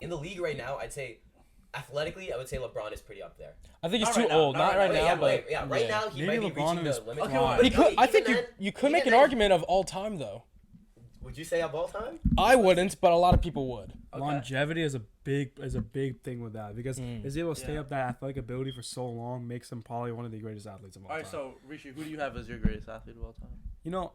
in the league right now, I'd say athletically, I would say LeBron is pretty up there. I think he's Not too right now, old. not Not right right now. now, but Right now he Maybe might be LeBron reaching is- the limit. Okay, well, But he could. I even think then- you could even make an then- argument of all time though. Would you say of all time? I wouldn't, but a lot of people would. Okay. Longevity is a big thing with that because is able to stay Yeah. up that athletic ability for so long makes him probably one of the greatest athletes of all All right, time. so Rishi, who do you have as your greatest athlete of all time? You know,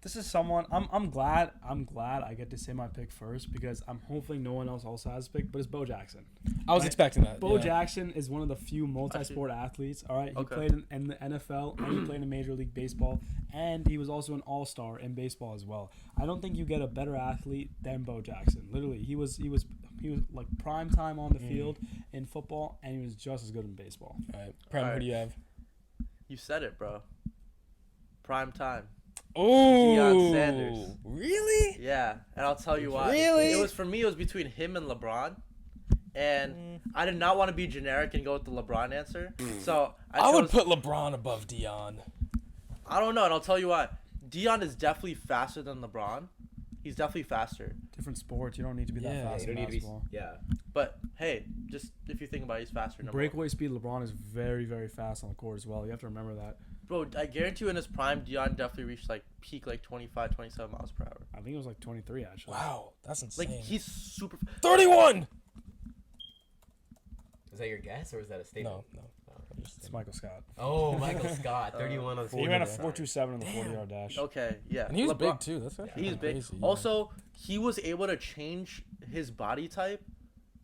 this is someone I'm glad I get to say my pick first because I'm hopefully no one else also has a pick, but it's Bo Jackson. I was Right. expecting that. Bo yeah. Jackson is one of the few multi-sport athletes. All right, he Okay. played in the NFL and he played in Major League Baseball, and he was also an All-Star in baseball as well. I don't think you get a better athlete than Bo Jackson. Literally, he was like prime time on the field in football, and he was just as good in baseball. All right, Prem, All who right. do you have? You said it, bro. Prime time. Oh, Deion Sanders. Really? Yeah, and I'll tell you why. Really? It was for me. It was between him and LeBron, and I did not want to be generic and go with the LeBron answer. So I would chose- put LeBron above Dion. I don't know, and I'll tell you why. Dion is definitely faster than LeBron. He's definitely faster. Different sports, you don't need to be that Yeah, fast You in don't need to be. basketball. Yeah. But hey, just if you think about it, he's faster. Number one. Breakaway speed, LeBron is very, very fast on the court as well. You have to remember that. Bro, I guarantee you in his prime, Dion definitely reached like peak like 25, 27 miles per hour. I think it was like 23 actually. Wow, that's insane. Like he's super. 31. Is that your guess or is that a statement? No. It's Michael Scott. Oh, Michael Scott, 31 on the He ran a scoreboard. 4.27 in the 40-yard dash. Okay, yeah. And he was LeBron- big too. That's actually He's big. crazy, yeah. Also, he was able to change his body type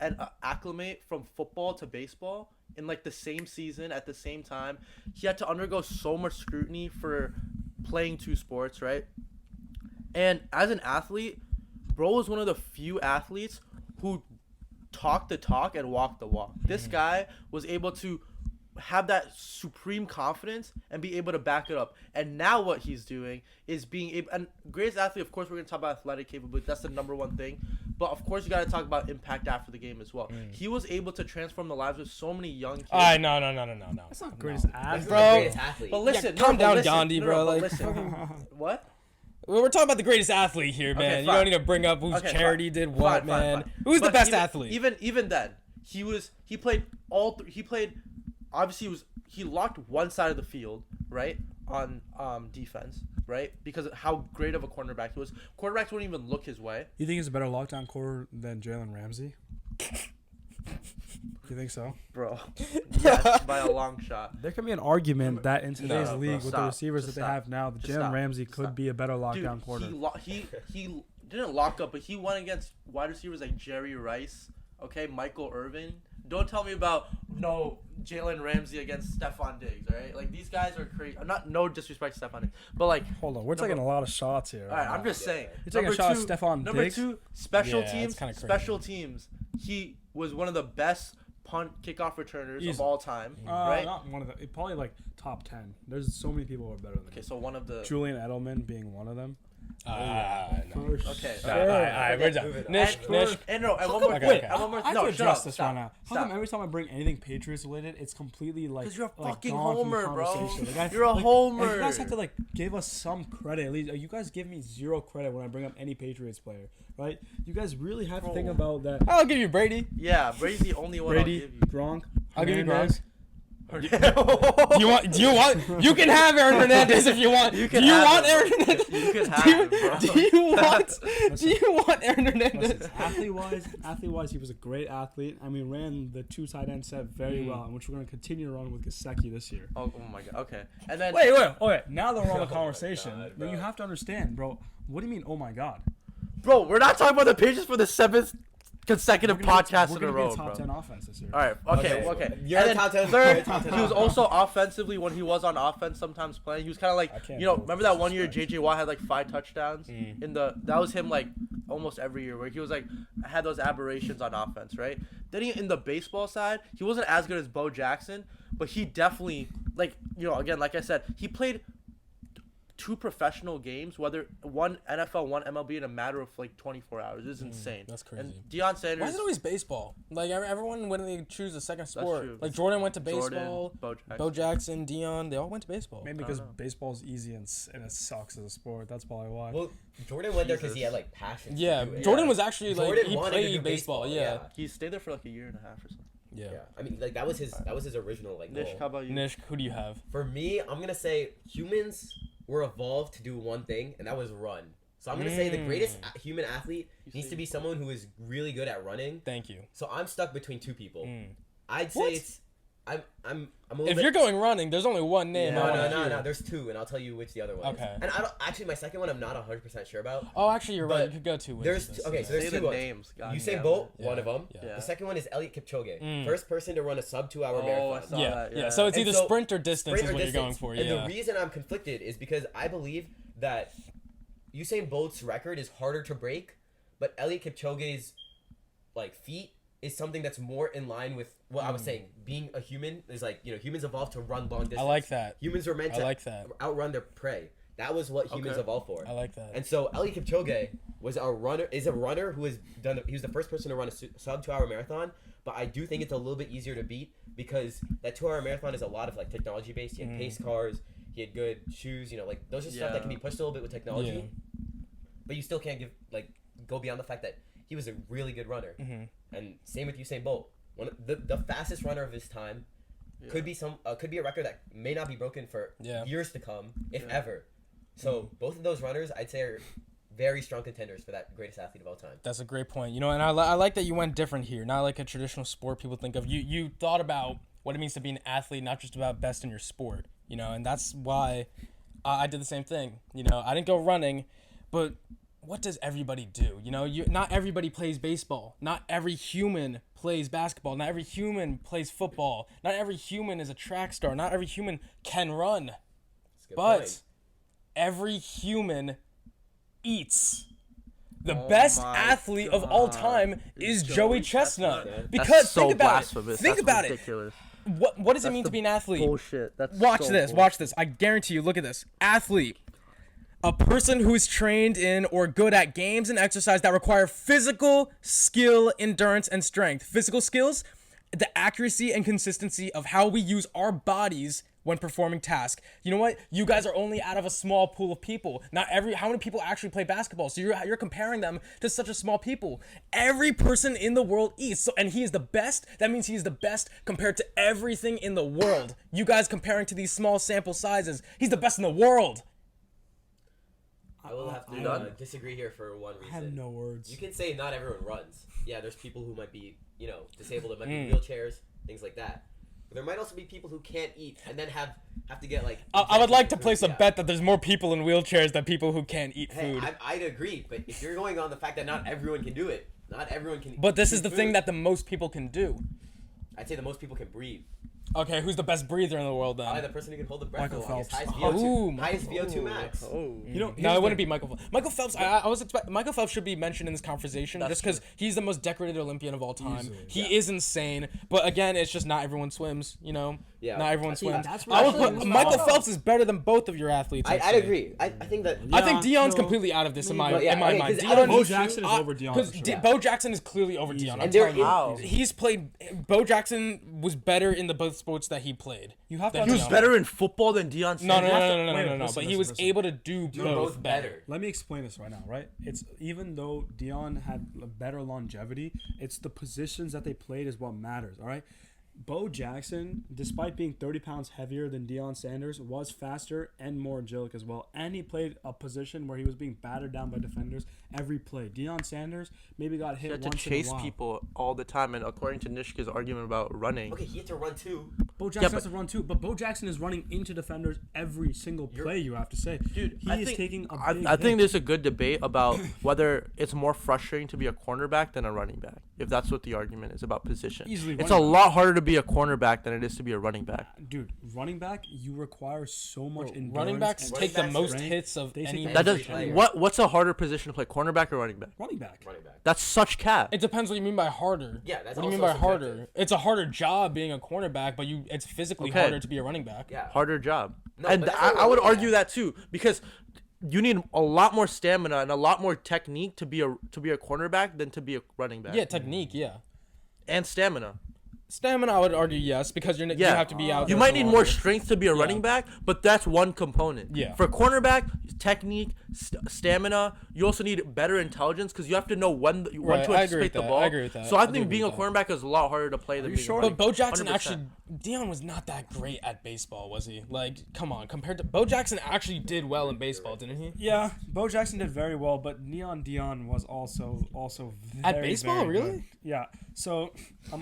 and acclimate from football to baseball in like the same season at the same time. He had to undergo so much scrutiny for playing two sports, right? And as an athlete, bro was one of the few athletes who talked the talk and walked the walk. This guy was able to have that supreme confidence and be able to back it up. And now what he's doing is being able, and greatest athlete, of course, we're going to talk about athletic capability. That's the number one thing. But of course, you got to talk about impact after the game as well. He was able to transform the lives of so many young kids. All right, no. That's not greatest This athlete. is Bro. the greatest athlete. But listen, Yeah, calm but down, listen, Gandhi, bro, but like, listen. What? We're talking about the greatest athlete here, man. Okay, You fine. don't need to bring up whose Okay, charity fine. did what, Fine, man. fine. Who's the But best even, athlete? Even then, he played obviously he locked one side of the field, right? On defense, right? Because of how great of a cornerback he was. Quarterbacks wouldn't even look his way. You think he's a better lockdown quarter than Jalen Ramsey? You think so? Bro. Yes, by a long shot. There can be an argument that in today's bro, league with the stop. receivers Just that they stop. have now, the Just Jalen stop. Ramsey Just could stop. be a better Dude, lockdown quarter. he didn't lock up, but he went against wide receivers like Jerry Rice, okay, Michael Irvin. Don't tell me about Jalen Ramsey against Stephon Diggs, all right? Like these guys are crazy. No disrespect to Stephon Diggs, but like, Hold on, we're taking a lot of shots here. all right, I'm just saying. You're taking a shot at Stephon Number Diggs? two, special Yeah, teams. it's kinda crazy. Special teams. He was one of the best punt kickoff returners of Easy. all time, right? Not one of the, probably like top 10. There's so many people who are better than Okay, him. so one of the. Julian Edelman being one of them. No. Okay. All right, we're done. Nish. And one more Okay, thing. okay. And one more. I have No, to shut address up. this Stop. right now. How Stop. come every time I bring anything Patriots related, it's completely like 'Cause you're a like fucking gone from the homer, bro. conversation? Like, You're a like, homer. You guys have to like give us some credit. At least you guys give me zero credit when I bring up any Patriots player, right? You guys really have to think Bro. about that. I'll give you Brady. Yeah, Brady's the only one Brady, I'll give Gronk, I'll give you Hernandez. Gronk. Do you want? You can have Aaron Hernandez if you want. You Do can you have want him, Aaron bro. Hernandez? You can have Do you, him, bro. do you want? Do you want Aaron Hernandez? Listen, athlete-wise, he was a great athlete. I mean, ran the two tight end set very well, and which we're going to continue to run with Gesicki this year. Oh my god. Okay. And then Wait. Okay, now that we're on the Oh my conversation, God, then you bro. have to understand, bro. What do you mean? Oh my God! bro, we're not talking about the Patriots for the 7th consecutive podcast We're in a gonna be row, a top bro. 10 offense this year. All right. Okay. You're And a then top 10 Third, you're a top 10 he was offense. also offensively when he was on offense. Sometimes playing, he was kind of like, I can't you know, deal with remember that one year disrespect. JJ Watt had like 5 touchdowns in the. That was him like almost every year where he was like had those aberrations on offense, right? Then in the baseball side, he wasn't as good as Bo Jackson, but he definitely like again like I said, he played 2 professional games, whether one NFL, one MLB, in a matter of like 24 hours. It's insane. That's crazy. And Deion Sanders. Why is it always baseball? Like everyone when they choose a second sport, true. like Jordan went to Jordan, baseball, Bo Jackson, Dion, they all went to baseball. Maybe because baseball's easy and it sucks as a sport. That's probably why. Well, Jordan went there because he had like passion. Yeah, to do it. Jordan was actually like Jordan he wanted to do played baseball. Yeah. He stayed there for like a year and a half or something. Yeah. Yeah. I mean, like that was his original like Nish, goal. how about you? Nish, who do you have? For me, I'm gonna say humans were evolved to do one thing, and that was run. So I'm gonna say the greatest human athlete needs to be someone who is really good at running. Thank you. So I'm stuck between 2 people. I'd What? say it's I'm a little If bit. you're going running, there's only one name. Yeah. I No, wanna no, no, hear. no. There's 2, and I'll tell you which the other one. Okay. Is. And I don't actually. My second one, I'm not 100% sure about. Oh, actually, you're right. But You could go two. There's ways. two, okay. So Say there's the 2 ones. names. God Usain damn Bolt, it. one of them. Yeah. The second one is Eliud Kipchoge, Mm. first person to run a sub 2-hour Oh, I marathon. saw Yeah, that, yeah. yeah. So it's And either so, sprint or distance sprint is or what distance. you're going for. And Yeah. the reason I'm conflicted is because I believe that Usain Bolt's record is harder to break, but Eliud Kipchoge's like feat is something that's more in line with what I was saying. Being a human is like, humans evolved to run long distance. I like that. Humans were meant I to like that. outrun their prey. That was what humans Okay. evolved for. I like that. And so Eliud Kipchoge was a runner who has done. He was the first person to run a sub 2-hour marathon. But I do think it's a little bit easier to beat because that 2-hour marathon is a lot of like technology based. He had pace cars. He had good shoes. Like those are stuff that can be pushed a little bit with technology. Yeah. But you still can't go beyond the fact that he was a really good runner. And same with Usain Bolt. One of the fastest runner of his time. Could be a record that may not be broken for years to come, if ever. So both of those runners, I'd say, are very strong contenders for that greatest athlete of all time. That's a great point. And I like that you went different here. Not like a traditional sport people think of. You thought about what it means to be an athlete, not just about best in your sport. And that's why I did the same thing. I didn't go running, but what does everybody do? Not everybody plays baseball. Not every human plays basketball. Not every human plays football. Not every human is a track star. Not every human can run. That's a good But point. every human eats. The Oh best my athlete of all God. time is Joey Chestnut. Yeah. Because That's so think about blasphemous. it. Think That's about ridiculous. it. What does it That's mean to the be an athlete? Bullshit. That's Watch so this. bullshit. Watch this. I guarantee you. Look at this. Athlete. A person who is trained in or good at games and exercise that require physical skill, endurance, and strength. Physical skills, the accuracy and consistency of how we use our bodies when performing tasks. You know what? You guys are only out of a small pool of people. How many people actually play basketball? So you're comparing them to such a small people. Every person in the world eats. So, and he is the best. That means he is the best compared to everything in the world. You guys comparing to these small sample sizes. He's the best in the world. I will have I'm to done. disagree here for one reason. I have no words. You can say not everyone runs. Yeah, there's people who might be, disabled, that might be in wheelchairs, things like that. But there might also be people who can't eat and then have to get like. I would like to injections place of a food. bet that there's more people in wheelchairs than people who can't eat Hey, food. I'd agree, but if you're going on the fact that not everyone can do it, not everyone can. But this eat is the food, thing that the most people can do. I'd say the most people can breathe. Okay, who's the best breather in the world then? Probably the person who can hold the breath Michael the longest, Phelps. highest VO2, Ooh, highest VO2 max. Oh. You know, No, it wouldn't be Michael Phelps. Michael Phelps, I was expecting Michael Phelps should be mentioned in this conversation That's just because he's the most decorated Olympian of all time. Easily. He is insane, but again, it's just not everyone swims. Yeah. Not everyone I think swims. that's I would really- put Michael Phelps is better than both of your athletes. I'd say. agree. I think that. I think Yeah, Dion's no, completely out of this in my But yeah, in my okay, mind. 'cause out of Bo these Jackson is over Dion. Because for sure. Bo Jackson is clearly over Dion. I'm And there telling you. Wow. He's played. Bo Jackson was better in the both sports that he played. You have to Than He was Dion. better in football than Deion Sanders. No, no, no, have to- no, no, no, wait, no, no. listen, But he listen, was listen. able to do do both better. Let me explain this right now, right? It's even though Dion had a better longevity, it's the positions that they played is what matters, all right? Bo Jackson, despite being 30 pounds heavier than Deion Sanders, was faster and more agilic as well. And he played a position where he was being battered down by defenders every play. Deion Sanders maybe got He hit had to once chase in a while. people all the time, and according to Nishka's argument about running, Okay, he had to run too. Bo Jackson Yeah, has to run too, but Bo Jackson is running into defenders every single play, you have to say. dude, he I is think, taking a I big think hit. there's a good debate about whether it's more frustrating to be a cornerback than a running back. If that's what the argument is about position, Easily it's a running lot harder to be a cornerback than it is to be a running back. Dude, running back, you require so much endurance. Running backs and take the backs most strength. hits of They take any. the That Every does player. what's a harder position to play, cornerback or running back? running back. Running back. That's such cap. It depends what you mean by harder. Yeah, that's what do you mean also by harder? subjective. It's a harder job being a cornerback, but it's physically Okay. harder to be a running back. Yeah. Harder job. No, and but that's what I would we're looking argue at. that too, because you need a lot more stamina and a lot more technique to be a cornerback than to be a running back. Yeah, technique. Yeah. And stamina. Stamina, I would argue yes, because you Yeah. have to be out. You there might for need more longer. strength to be a running back, but that's one component. Yeah. For cornerback, technique, stamina. You also need better intelligence because you have to know when to Right, I agree anticipate with the that. ball. I agree with that. So I I do think agree being a with that. cornerback is a lot harder to play than you being sure? a But running Bo Jackson 100%. actually, Dion was not that great at baseball, was he? Like, come on, compared to Bo Jackson, actually did well in baseball, didn't he? Yeah, Bo Jackson did very well, but Neon Dion was also very, At baseball, very really? good. Yeah. So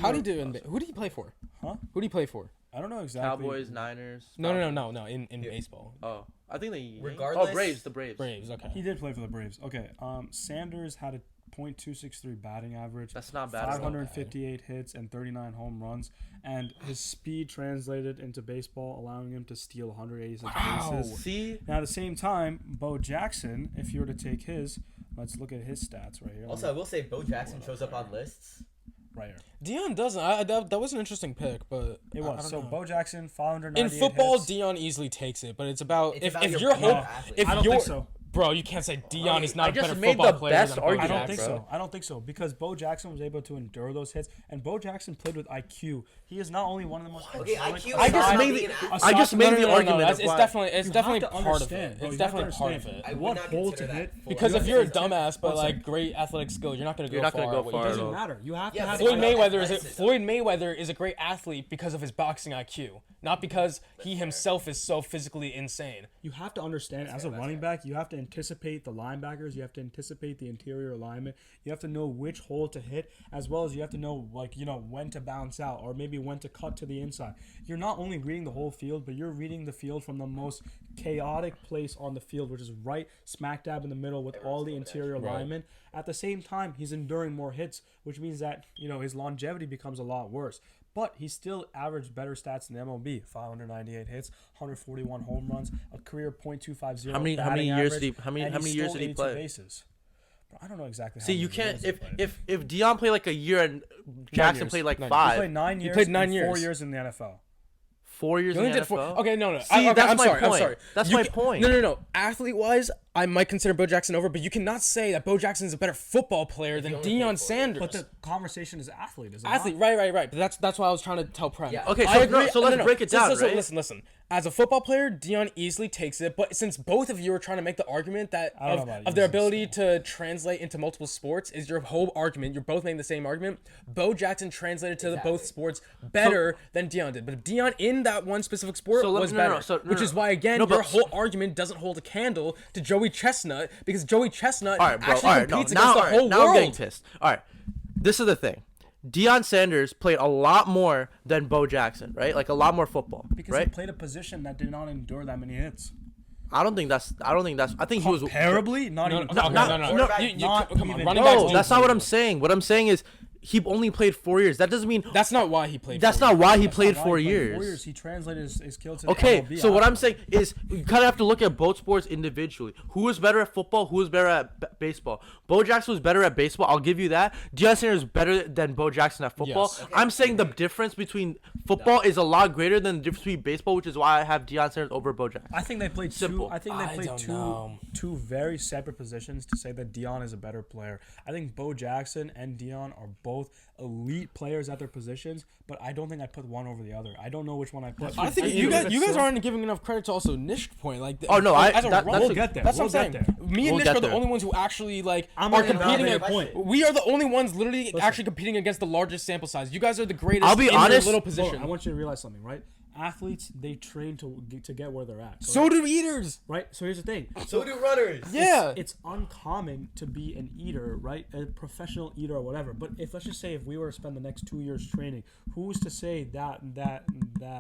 How do you do? Who did he play for? Huh? Who did he play for? I don't know exactly. Cowboys, Niners. No. Falcons. In baseball, Oh, I think they. Regardless- Oh, Braves. The Braves. Braves. Okay. He did play for the Braves. Okay. Sanders had a .263 batting average. That's not bad. at all. 558 hits and 39 home runs, and his speed translated into baseball, allowing him to steal 186 Wow. bases. See, Now, at the same time, Bo Jackson, if you were to take his, let's look at his stats right here. Also, I will say Bo Jackson shows up on lists. right here. Dion doesn't. that was an interesting pick, but It I was. don't So know. Bo Jackson, 598 In football, hits. Dion easily takes it, but it's about It's if about your you're better hope athlete. if I don't you're think so. bro, you can't say Dion is not I a just better made football the player best than Bo argument, I don't Jackson. think bro. so. I don't think so because Bo Jackson was able to endure those hits, and Bo Jackson played with IQ. He is not only one of the most. Okay, athletic IQ is I just not made being the- an I athlete. just made the argument It's of why- definitely You have definitely to part of understand, it. bro. It's You have to definitely part of understand. it. I would What not hole consider to that hit? full Because on. if you're a One second. dumbass but One like second. great athletic skill, you're not gonna go You're not gonna far. go what far you at do. Doesn't all. matter. You have Yeah, to have. but Floyd it's about Mayweather athleticism. Floyd Mayweather is a great athlete because of his boxing IQ, not because he himself is so physically insane. You have to understand as a running back, you have to anticipate the linebackers, you have to anticipate the interior alignment, you have to know which hole to hit, as well as you have to know when to bounce out or maybe when to cut to the inside. You're not only reading the whole field, but you're reading the field from the most chaotic place on the field, which is right smack dab in the middle with all the interior alignment. At the same time, he's enduring more hits, which means that his longevity becomes a lot worse. But he still averaged better stats than MLB. 598 hits, 141 home runs, a career .250. How many batting years average, did he- how many and years stole did he 82 play? Bases. Bro, I don't know exactly. How See, you many can't. years he played. If Dion played like a year and Jackson years. played like 9 years. He 5, played 9 years. played 9 and 4 years. years in the NFL. 4 years You in only the did four. NFL. Okay, no. See, that's I'm my sorry. I'm point. sorry. That's You my can- point. No. Athlete wise, I might consider Bo Jackson over, but you cannot say that Bo Jackson is a better football player than only played Deion 4 years. Sanders. But the conversation is athlete, is it Athlete, not? right. But that's why I was trying to tell Prem. Yeah. Okay, I so agree. so let's break it down, right? Listen. As a football player, Dion easily takes it, but since both of you are trying to make the argument that I don't know about of their easily ability to translate into multiple sports is your whole argument. You're both making the same argument. Bo Jackson translated to the both Exactly. sports better than Dion did, but Dion in that one specific sport So let- was no, no, better, so- no, which no. is why again No, but- your whole argument doesn't hold a candle to Joey Chestnut because Joey Chestnut All right, bro. actually All right, no. competes Now, against the all right, whole now world. I'm getting pissed. All right, this is the thing. Deion Sanders played a lot more than Bo Jackson, right? Like a lot more football, Because right? he played a position that did not endure that many hits. I don't think that's. I think he was. Comparably, not No, even. no, No, okay, not- no. no, not Come on, even- running backs No, do that's play not what I'm more. saying. What I'm saying is he only played 4 years. That doesn't mean. That's not why he played. That's 4 not years. why he That's played not why 4 he played years. 4 years. He translated his skill to the Okay, MLB so what I'm after. saying is you kind of have to look at both sports individually. Who is better at football? Who is better at baseball? Bo Jackson was better at baseball. I'll give you that. Deion Sanders is better than Bo Jackson at football. Yes. I'm saying the difference between football is a lot greater than the difference between baseball, which is why I have Deion Sanders over Bo Jackson. I think they played Simple. two. I think they I played don't two know. two very separate positions to say that Dion is a better player. I think Bo Jackson and Dion are both elite players at their positions, but I don't think I put one over the other. I don't know which one I put. I think I you think guys so. aren't giving enough credit to also Nish point. Like, Oh, no, I- as a that- run- that's We'll get there. That's We'll what I'm get saying. there. Me and We'll Nish get are the there. only ones who actually like I'm are gonna competing. invalidate At, your point. we are the only ones literally actually competing against the largest sample size. You guys are the greatest. I'll be in honest- Your little Hold position. on, I want you to realize something, right? Athletes, they train to get where they're at. So do eaters. right? So here's the thing. So do runners. Yeah. It's uncommon to be an eater, right? A professional eater or whatever. But let's just say if we were to spend the next 2 years training, who's to say that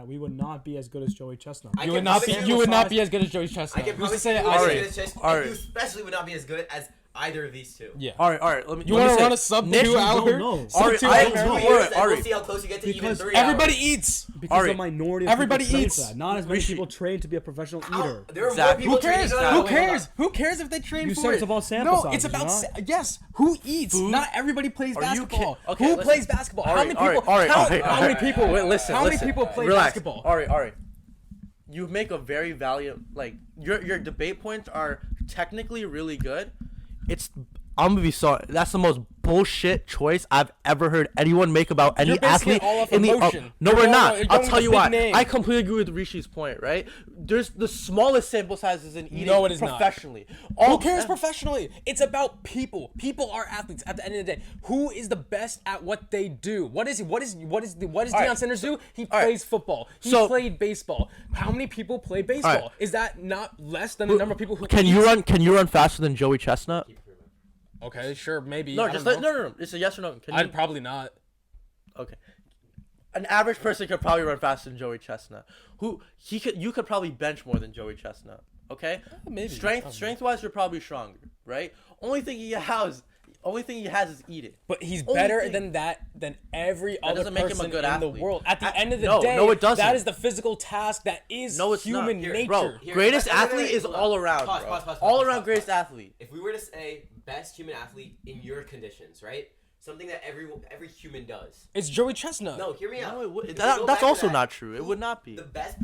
we would not be as good as Joey Chestnut? I You can would not be. promise You would not size- be as good as Joey I Chestnut. can Who's to promise say you, I Alright. say? Alright. you especially would not be as good as either of these two. Yeah. All right. Let me. You let me want to say- run a sub Nish, 2 you hour? don't know. Sub Alright, 2 I hour don't In 2 know. marathon? years, Alright, then we'll alright. see how close you get to even Because 3 Everybody hours. eats. Because Alright. the minority of Everybody people train eats. for that. Not as many Rishi. people train to be a professional eater. There are Zach, more who people Who cares? training Who than cares? Who cares if they train You for said it? it's about sample No, size, it's is it about not? yes. Who eats? Food? Not everybody plays Are you basketball. okay, Who listen. plays basketball? How many people? All right. How Okay, many people? Wait, listen. How many listen. people play Relax. basketball? All right. you make a very valiant, like, your debate points are technically really good. I'm gonna be sorry. That's the most bullshit choice I've ever heard anyone make about any You're basing it athlete all off in the. emotion. No, You're we're going not. with- I'll going tell with you big why. name. I completely agree with Rishi's point. Right? There's the smallest sample sizes in eating No, it is not. professionally. Who cares professionally? It's about people. People are athletes. At the end of the day, who is the best at what they do? What does Deion Sanders do? He plays football. He played baseball. How many people play baseball? Is that not less than the number of people who Can you run faster than Joey Chestnut? Okay, sure, maybe. No, I just don't know. no. It's a yes or no. Can you? I'd probably not. Okay. An average person could probably run faster than Joey Chestnut. You could probably bench more than Joey Chestnut. Okay? Maybe. Strength wise you're probably stronger, right? Only thing he has is eating. But he's Only better thing. than every other doesn't make him a person good in the athlete. world. At the end of the No, day, no, it doesn't. that is the physical task that is No, it's not. human Here, nature. bro. Here, Greatest wait, wait, athlete wait, is hold on. all around, Pause, bro. pause, pause, All pause, around pause, greatest pause. athlete. If we were to say best human athlete in your conditions, right? Something that every human does. It's Joey Chestnut. No, hear me out. No, it would, If we go back that's to also that, not true. It would not be. The best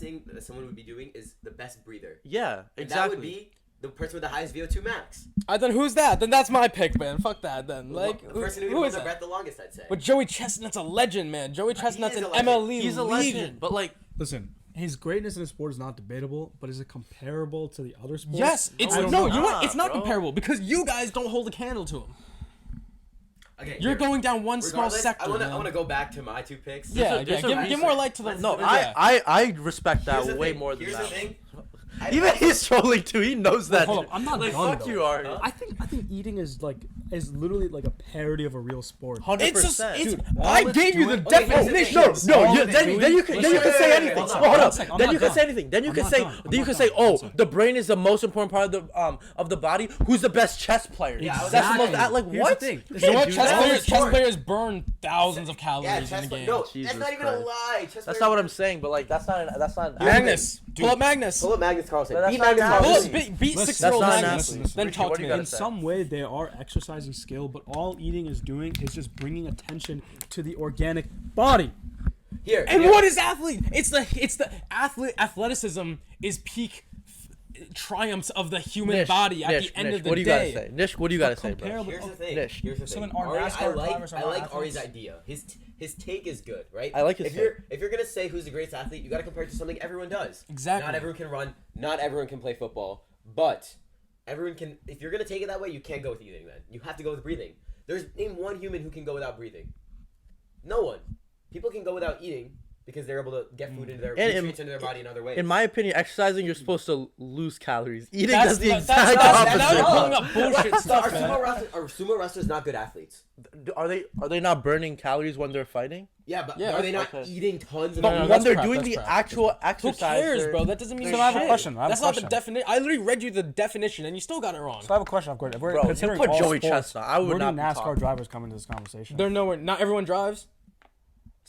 thing that someone would be doing is the best breather. Yeah, And exactly. that would be the person with the highest VO2 max. Then who's that? Then that's my pick, man. Fuck that. Then like, The person who who can hold is their breath that? the longest, I'd say. But Joey Chestnut's a legend, man. Joey Chestnut's is an a legend. MLE He's a legend. legend, but like Listen, his greatness in the sport is not debatable, but is it comparable to the other sports? Yes, it's it's no. You know what? not, It's not bro. comparable because you guys don't hold a candle to him. Okay, You're here. going down one small Regardless, sector. I man. want to go back to my two picks. Yeah, there's a give reason. more light to the. no, yeah. I respect that Here's the way thing. more than Here's that. the thing. Even he's trolling too. He knows that. Hold on, I'm not like done, fuck though. you, Ari. I think eating is literally like a parody of a real sport. 100%. It's. Dude, I all gave you the it's doing- definition. No, All you, it's then doing- you can Wait, say wait, anything. hold on. Hold One up. second, I'm Then not you can done. say anything. Then you I'm can not say. done. I'm Then you not can done. say, One oh, second. the brain is the most important part of the body. Who's the best chess player? Yeah, I was That's the most. exactly. Like Here's what? the thing. You You know what? can't do that. Chess players burn thousands of calories Yeah, in chess the game. No, Jesus that's not even a Christ. lie. Chess That's players- not what I'm saying. But like, that's not. Magnus, pull up Magnus. Pull up Magnus Carlsen. That's Beat not Magnus an Pull Carlsen. up, beat Listen, 6-year-old that's not an Magnus. athlete. Then Richie, talk what to do you me. gotta In say? some way, they are exercising skill, but all eating is doing is just bringing attention to the organic body. Here. And here. what is athlete? It's the athleticism is peak triumphs of the human Nish, body at Nish, the end Nish, of the what do you day. gotta say? Nish, what do you gotta say, bro? comparable- Here's the thing. Nish. Here's the So thing. then our Ari, NASCAR drivers are I not like athletes? Ari's idea. His take is good, right? I like his if you're gonna say who's the greatest athlete, you gotta compare it to something everyone does. Exactly. Not everyone can run. Not everyone can play football. But everyone can. If you're gonna take it that way, you can't go with eating. Then you have to go with breathing. Name one human who can go without breathing. No one. People can go without eating because they're able to get food into their And nutrients into their body in other ways. In my opinion, exercising you're supposed to lose calories. Eating That's does the that's- exact that's- now you're opposite. pulling up bullshit Are stuff, man. sumo wrestlers not good athletes? Are they not burning calories when they're fighting? Yeah, but Yeah, are they not okay. eating tons of No, But that's when they're crap, doing that's the crap. actual Who exercise, cares, they're- bro? That doesn't mean they're So I have a shit. question. That's not the definition. I literally read you the definition, and you still got it wrong. So I have a question. Of course, if we're Bro, you considering put all Joey sports, Chestnut. I would where do not be NASCAR talking. drivers come into this conversation? They're nowhere. Not everyone drives.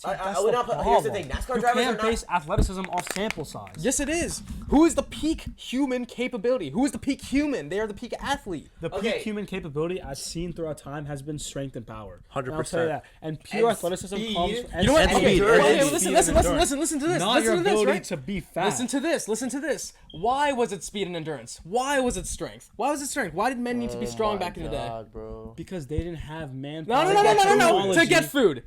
I would not put. Here's the thing. NASCAR You drivers are can't not. base athleticism off sample size. Yes, it is. Who is the peak human capability? Who is the peak human? They are the peak athlete. The Okay. peak human capability, as seen throughout time, has been strength and power. 100%. I'll tell you that. And pure And athleticism speed. comes. You You know what? And Okay, speed, okay, and okay, speed listen, and listen endurance. to this. Not Listen your to this, ability right? to be fast. Listen to this. Why was it speed and endurance? Why was it strength? Why was it strength? Why did men need to be strong back in the day? God, bro. Because they didn't have No, manpower. no, no, no, no, no, no. To technology. get food.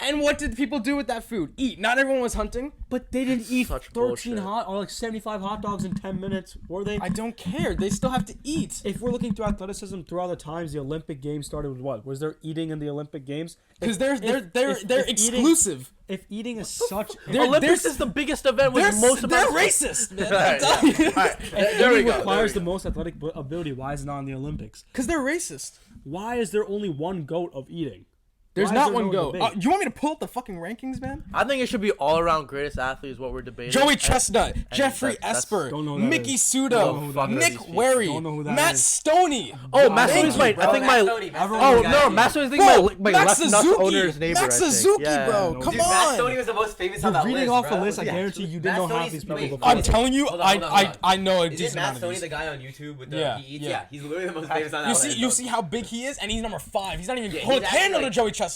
And what did people do with that food? Eat. Not everyone was hunting. But they didn't eat Such 13 bullshit. hot or like 75 hot dogs in 10 minutes, were they? I don't care. They still have to eat. If we're looking through athleticism throughout the times, the Olympic Games started with what? Was there eating in the Olympic Games? Because If- they're if eating- exclusive. If eating is such, Olympics is the biggest event with most They're amount of- racist, man. Alright, I'm telling you. Alright, if there we eating go. requires the there we go. most athletic ability, why is it not in the Olympics? Because they're racist. Why is there only one goat of eating? There's Why is not there one no go. debate? You want me to pull up the fucking rankings, man? I think it should be all around greatest athlete is what we're debating. Joey And- Chestnut, Jeffrey that's- Esper, Don't know who that Mickey is. Sudo, Don't know who that Nick is. Wary, Don't know who that Matt is. Stoney. Oh, Matt Thank Stoney's you, my. bro. I think my. Oh no, Matt Stoney's my Max left nut Suzuki. owner's neighbor. Max I think. Suzuki, Yeah. bro. no, Come dude, on. Matt Stoney was the most famous on that reading list, off bro. a list, I Yeah. guarantee you didn't Matt know half Stoney's- these people wait, before. I'm telling you, Hold on, hold on, hold on. I know a Isn't decent Matt amount of Stoney these. the guy on YouTube with the Yeah, he eats? yeah. Yeah, he's literally the most famous on that You list. see how big he is, and he's number 5. He's not even Yeah, hold he's actually candle to like- Joey Chestnut.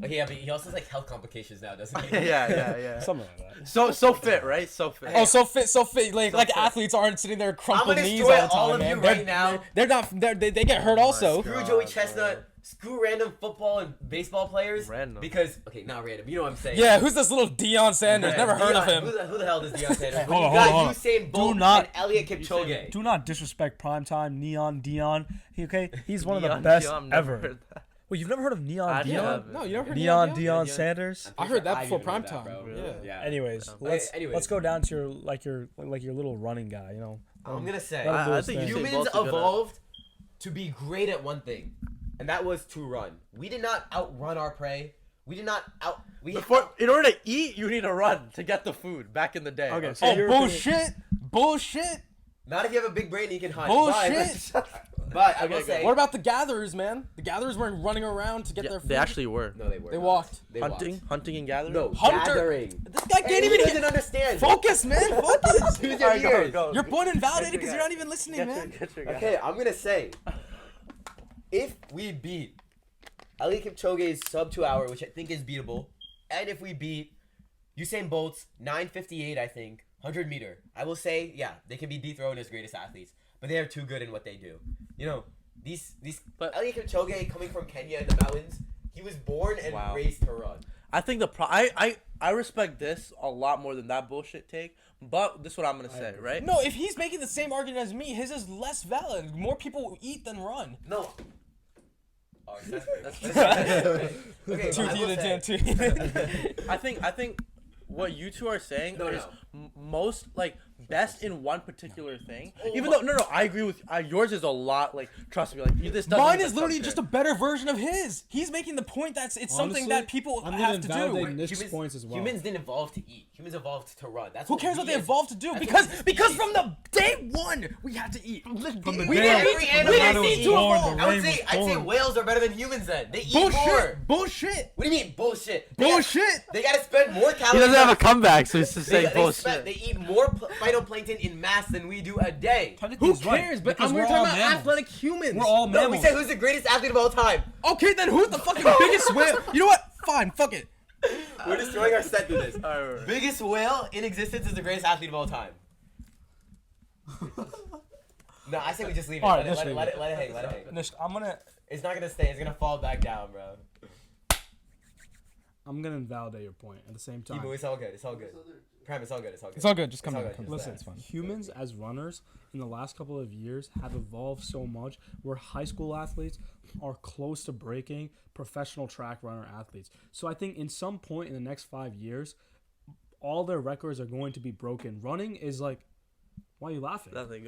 Okay, yeah, but he also has like health complications now, doesn't he? yeah. Something like that. So fit, right? So fit. Oh, so fit. Like fit. athletes aren't sitting there I'm crumpled gonna knees destroy all the all time, of man. you They're right now. They're not. They get hurt also. Screw Joey Chestnut. Screw random football and baseball players. Random. Because okay, not random. You know what I'm saying? Yeah, who's this little Deion Sanders? Yeah, Never heard of Deion- him. Who the hell is Deion Sanders? Hold on, you got hold on. Usain Bolt Do not- and Elliot Kipchoge. Do not disrespect primetime Neon Dion. He's one of the Neon best Dion, never ever. heard that. Wait, you've never heard of Neon I Dion? haven't. No, you never heard Neon Deion? Dion Deion? Sanders. I heard that I before even know prime that, time. bro. Yeah. Yeah. Anyways, Okay, anyways. let's go down to your little running guy. You know. I'm gonna say Let him do I his think thing. Usain humans Bolt's a good evolved to be great at one thing, and that was to run. We did not outrun our prey. We did not out. In order to eat, you need to run to get the food. Back in the day. Okay, so Oh, you're bullshit. Not if you have a big brain and you can hunt. Bullshit. But I will say. What about the gatherers, man? The gatherers weren't running around to get Yeah, their food. they actually were. No, they were. They not. walked. They Hunting and gathering. No, Hunter. gathering. This guy can't Hey, even he doesn't understand. focus, man. Focus. Use your Alright, ears. go. Your point invalidated Get because your you're guy. not even listening, man. Okay, I'm gonna say, if we beat Elliot Kipchoge's sub 2 hour, which I think is beatable, and if we beat Usain Bolt's 9:58, I think 100 meter, I will say, yeah, they can be dethroned as greatest athletes, but they are too good in what they do. You know, these. But- Elliot Kipchoge coming from Kenya in the mountains, he was born and Wow. raised to run. I think I respect this a lot more than that bullshit take. But this is what I'm gonna say, right? No, if he's making the same argument as me, his is less valid. More people eat than run. No. Oh, that's That's- okay, Two I will heated, say- two. I think what you two are saying No, is no. most like best in one particular thing. Even though no, I agree with yours is a lot. Like trust me, like this. doesn't Mine even is literally compare. just a better version of his. He's making the point that it's something Honestly, that people I'm have to gonna invalidate do. Nick's points as well. Humans didn't evolve to eat. Humans evolved to run. That's Who cares what they we as- evolved to do? that's Because what we because species- from the day one we had to eat. From the We day didn't every eat- animal we didn't was eat to born, evolve. the I would rain say was I'd say born. whales are better than humans. Then they eat more. Bullshit. What do you mean bullshit? Bullshit. They gotta spend more calories. He doesn't have a comeback, so he's just They, saying bullshit. they eat more phytoplankton in mass than we do a day. Who cares? But Because we're we're talking all about mammals. athletic humans. We're all No, we mammals. said who's the greatest athlete of all time. Okay, then who's the fucking biggest whale? You know what? Fine, fuck it. We're destroying our set through this. Alright. Biggest whale in existence is the greatest athlete of all time. No, I say we just leave it. Alright, let, let's it leave let it. it let it hang. Let it hang. Nish, I'm It's gonna stay. It's gonna fall back down, bro. gonna invalidate your point at the same time. It's all good. It's all good. Prime, it's all good. It's all good. It's all good. Just It's come all back. good. Come Just back. Listen, It's fine. humans as runners in the last couple of years have evolved so much where high school athletes are close to breaking professional track runner athletes. So I think in some point in the next 5 years, all their records are going to be broken. Running is like, why are you laughing? Nothing.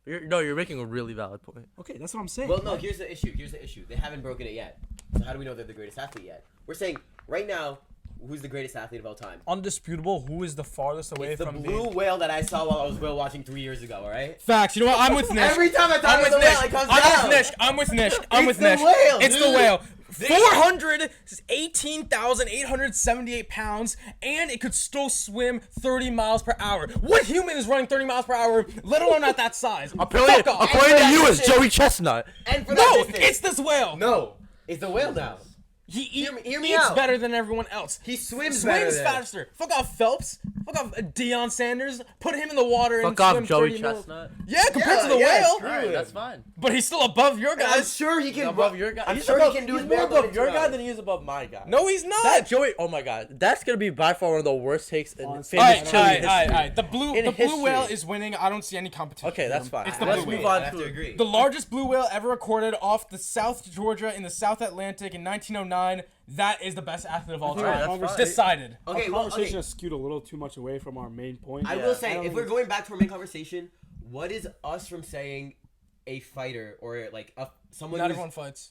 You're making a really valid point. Okay, that's what I'm saying. Well, no. Here's the issue. They haven't broken it yet. So how do we know they're the greatest athlete yet? We're saying right now, who's the greatest athlete of all time? Undisputable, who is the farthest away It's the from blue whale that I saw while I was whale watching 3 years ago. All right. Facts. You know what? I'm with Nish. Every time I talk I'm about with the whale, Nish. it comes I'm down. with Nish. I'm with Nish. I'm with the Nish. whale, It's the dude. whale. 418,878 pounds, and it could still swim 30 miles per hour. What human is running 30 miles per hour, let alone at that size? Apparently, Fuck off. according to you, it's distance- Joey Chestnut. And for No, that distance, it's this whale. no. It's the whale now. He Hear me eats out. better than everyone else. He swims better than- faster. Fuck off Phelps. Fuck off Deion Sanders. Put him in the water and Fuck off, swim Joey 30 mil- Chestnut. Yeah, compared to the yeah, whale. screw Alright, him. that's fine. But he's still above your I'm guys. sure he can. Above your guy. I'm He's sure above, he can do he's his more marathon above in your 2 guy hours. than he is above my guy. No, he's not. That Joey. Oh my God, that's gonna be by far one of the worst takes in Honestly, famous Alright, chili history. alright. The blue history. whale is winning. I don't see any competition. Okay, that's fine. It's the Let's blue move whale. on I have to to agree. The largest blue whale ever recorded off the South Georgia in the South Atlantic in 1909. That is the best athlete of all think time. our conversation- Decided. Our Okay, well, conversation okay. has skewed a little too much away from our main point. I Yeah. will say, I don't if think we're it's- going back to our main conversation, what is us from saying a fighter or like someone Not who's, everyone fights.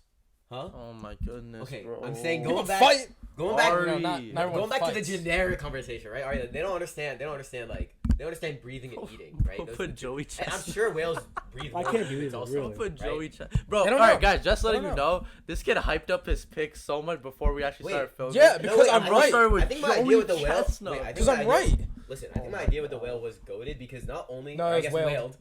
huh? Oh my goodness. Okay, bro. I'm saying People going back, fight. going back, Ari. No, not everyone going back to the fights. generic conversation, right? All right, they don't understand. They don't understand like they don't understand breathing and eating, right? We'll Those put are the two- Joey and I'm Chestnut. sure whales breathe. I more can't than believe humans it, also, really. We'll put right? Joey Chestnut. Bro, They all don't right, know. guys, just They letting don't you know, this kid hyped up his picks so much before we actually Wait, started filming. Yeah, No, because wait, I'm I right. started with I think my Joey idea with the whale. Chestnut. Wait, I think Because my I'm idea- right. Listen, I think my idea with the whale was goaded because not only No, I it guess was whaled. whaled.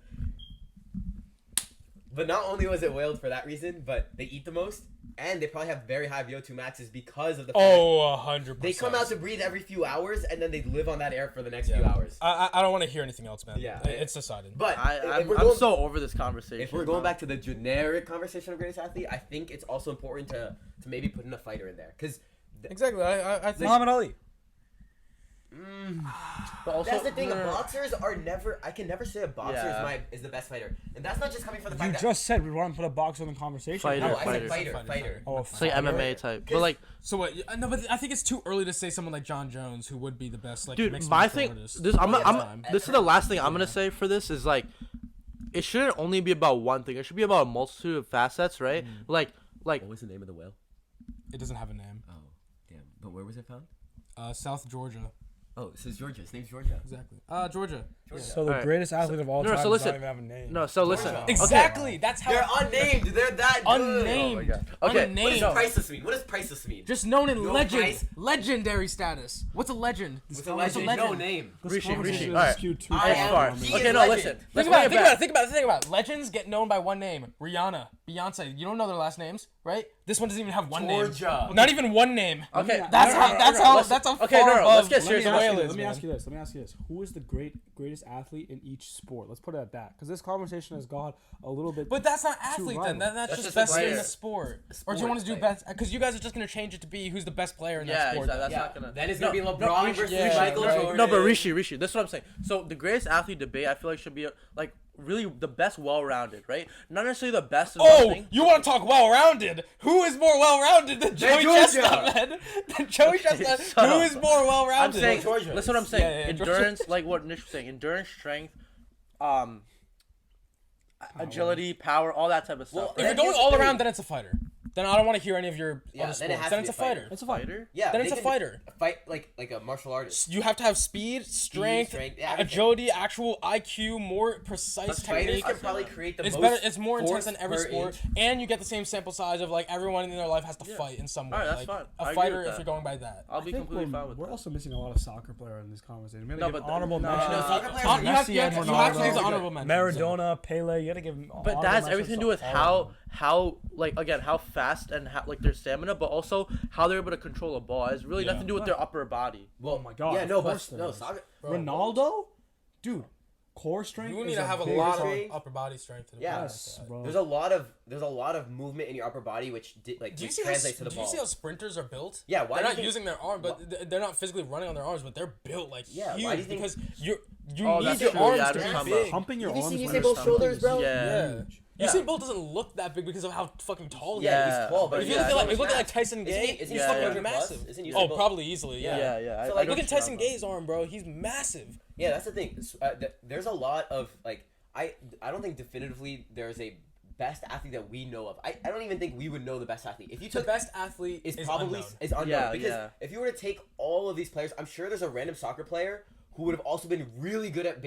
But not only was it whaled for that reason, but they eat the most, and they probably have very high VO2 maxes because of the fact 100%. they come out to breathe every few hours, and then they live on that air for the next few hours. I don't want to hear anything else, man. Yeah. It's decided. But I'm we're going, so over this conversation. if we're going back to the generic conversation of greatest athlete, I think it's also important to maybe put in a fighter in there. Because Exactly. I think Muhammad Ali. But also, that's the thing. no, no, no. Boxers are never. I can never say a boxer Yeah. is the best fighter, and that's not just coming from the You fact just said we want to put a boxer in the conversation. Fighter, that. No, I said fighter. fighter. Oh, It's like MMA type. But like, so. What? No, but I think it's too early to say someone like John Jones, who would be the best. Like, dude, mixed my martial thing. artist This of all time. this is the last thing I'm gonna say for this is like, it shouldn't only be about one thing. It should be about a multitude of facets, right? Like. What was the name of the whale? It doesn't have a name. Oh, damn. But where was it found? South Georgia. Oh, this is Georgia. His name's Georgia. Exactly. Georgia. So the Alright. greatest athlete of all No, time so does listen. not even have a name. No, so listen. Georgia. Exactly. That's how. They're unnamed. They're that good. Unnamed. Oh my God. Okay, Unnamed. What does No. priceless mean? What does priceless mean? Just known in No legend. price. Legendary status. What's a legend? What's a legend? No name. This Rishi, conversation Rishi. is Alright. skewed too I As am- far. he Okay, is no, legend. listen. Think Let's about bring it. it Think back. about it. Legends get known by one name. Rihanna, Beyonce. You don't know their last names, right? This one doesn't even have one Georgia. name. Not even one name. Okay, That's no, how. no, no, That's no, how. listen. That's how Okay, far no, no, let's above get serious the about whale this. is, Let me man. ask you this. Who is the greatest athlete in each sport? Let's put it at that, because this conversation has gone a little bit. But that's not athlete then. rival. That's just just best a in player. the sport. Or do you sport want to do player. best? Because you guys are just gonna change it to be who's the best player in that Yeah, sport. exactly. That's Yeah. not gonna. Then it's No, gonna be no, LeBron Rishi, versus yeah, Michael right. Jordan. No, but Rishi, this is what I'm saying. So the greatest athlete debate, I feel like should be like really the best, well-rounded, right? Not necessarily the best. In one Oh, thing. you want to talk well-rounded? Who is more well-rounded than Joey Georgia. Chestnut, man? Than Joey Chestnut. Shut Who up. is more I'm well-rounded? saying, Georgia. listen what I'm saying. Yeah, Georgia. Endurance, like what Nish was saying. Endurance, strength, agility, power, all that type of stuff. Well, If right? you're going Here's the all thing. around, then it's a fighter. Then I don't want to hear any of your Yeah, other then it sports. has Then to it's a be a fighter. fighter. It's a fighter. Fighter? Yeah, Then they it's a can fighter. Fight like a martial artist. You have to have speed, strength, strength, yeah, everything. agility, actual IQ, more precise But fighters technique. can probably create the It's most. better. It's more intense force than every per sport, inch. and you get the same sample size of like everyone in their life has to fight in some way. Alright, that's like, fine. I A agree fighter, with if that. you're going by that. I'll be I think completely fine with we're that. also missing a lot of soccer players in this conversation. We No, gotta give but honorable no, mentions. no, soccer players You are have, Messi to, you have and to give Ronaldo. the honorable mentions. Maradona, Pele. You gotta give them. But that has everything to do with how how like again how fast and how like their stamina, but also how they're able to control a ball. It has really nothing to do with their upper body. Well, Oh my God, Yeah, of no, course but there no, is. soccer. Ronaldo, dude, core strength. You is need to have a big lot thing. of upper body strength. To Yeah. play Yes, like that. bro. There's a lot of movement in your upper body which Do you which see translates to the do ball. you see how sprinters are built? Yeah, why they're do you not think- using their arm, but they're not physically running on their arms, but they're built like Yeah, huge why do you think- because you Oh, need that's your true, arms yeah, to I be remember. big. Pumping your Have you arms. seen when Usain you're Bolt's stumbling shoulders, is bro? Yeah. huge. Yeah. Usain Bolt doesn't look that big because of how fucking tall he Yeah, is. he's tall, but If you yeah, look at like, he's if you look at like massive. Tyson Gay, Isn't he he's yeah, fucking yeah. massive. Isn't Usain Oh, Bolt- probably easily, yeah. Yeah, yeah. So, I like, Look know at what you're Tyson talking Gay's arm, bro. He's massive. Yeah, that's the thing. There's a lot of like I don't think definitively there's a best athlete that we know of. I don't even think we would know the best athlete. If you The took best athlete is is probably unknown. is unknown Yeah, because yeah. if you were to take all of these players, I'm sure there's a random soccer player who would have also been really good at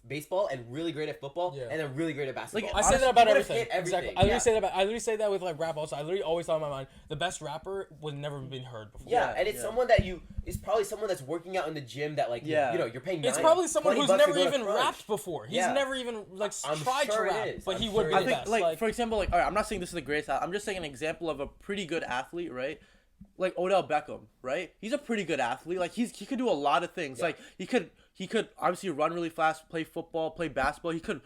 baseball and really great at football Yeah. and then really great at basketball. I say that about He would have everything. hit everything. Exactly. I literally Yeah. say that about. I literally say that with like rap also. I literally always thought in my mind the best rapper was never been heard before. Yeah, Yeah, and it's yeah. someone that is probably someone that's working out in the gym that like Yeah. you know you're paying. It's 9, probably someone 20 who's bucks to never go to even Crunch. rapped before. He's Yeah. never even like I'm tried sure to it rap, is. but I'm he sure would it be I the think, best. like, for example, like, all right, I'm not saying this is the greatest. I'm just saying an example of a pretty good athlete, right? Like Odell Beckham, right? He's a pretty good athlete. Like he could do a lot of things. Yeah. Like he could obviously run really fast, play football, play basketball. He could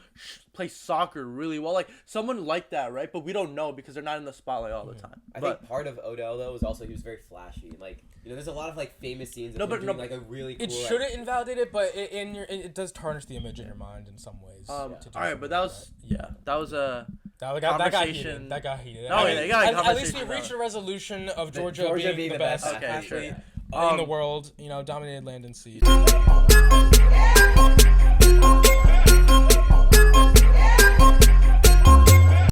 play soccer really well. Like someone like that, right? But we don't know because they're not in the spotlight all the time. I But think part of Odell though was also he was very flashy. Like there's a lot of like famous scenes of No, him but- doing no, like a really cool. it shouldn't invalidate it, but it does tarnish the image in your mind in some ways. all to do right, something but that like was that was a that got conversation- heated. That got heated. No, I yeah, mean, they got a at least we conversation reached a resolution of That Georgia, Georgia being the best Okay, athlete sure. in the world. You know, dominated land and sea.